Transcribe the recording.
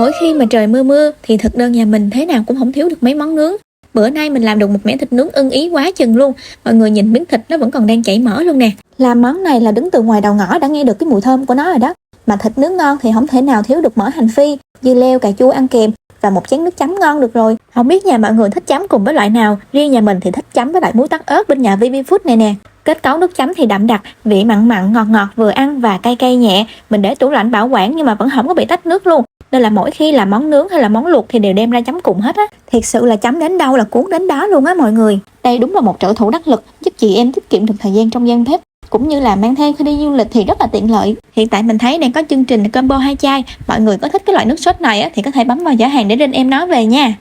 Mỗi khi mà trời mưa mưa thì thực đơn nhà mình thế nào cũng không thiếu được mấy món nướng. Bữa nay mình làm được một mẻ thịt nướng ưng ý quá chừng luôn. Mọi người nhìn miếng thịt nó vẫn còn đang chảy mỡ luôn nè. Làm món này là đứng từ ngoài đầu ngõ đã nghe được cái mùi thơm của nó rồi đó. Mà thịt nướng ngon thì không thể nào thiếu được mỡ hành phi, dưa leo, cà chua ăn kèm và một chén nước chấm ngon được rồi. Không biết nhà mọi người thích chấm cùng với loại nào, riêng nhà mình thì thích chấm với lại muối tắc ớt bên nhà VP Food này nè. Kết cấu nước chấm thì đậm đặc, vị mặn mặn ngọt ngọt vừa ăn và cay cay nhẹ. Mình để tủ lạnh bảo quản nhưng mà vẫn không có bị tách nước luôn. Nên là mỗi khi làm món nướng hay là món luộc thì đều đem ra chấm cùng hết á. Thiệt sự là chấm đến đâu là cuốn đến đó luôn á mọi người. Đây đúng là một trợ thủ đắc lực, giúp chị em tiết kiệm được thời gian trong gian bếp, cũng như là mang theo khi đi du lịch thì rất là tiện lợi. Hiện tại mình thấy đang có chương trình combo 2 chai. Mọi người có thích cái loại nước sốt này á thì có thể bấm vào giỏ hàng để lên em nó về nha.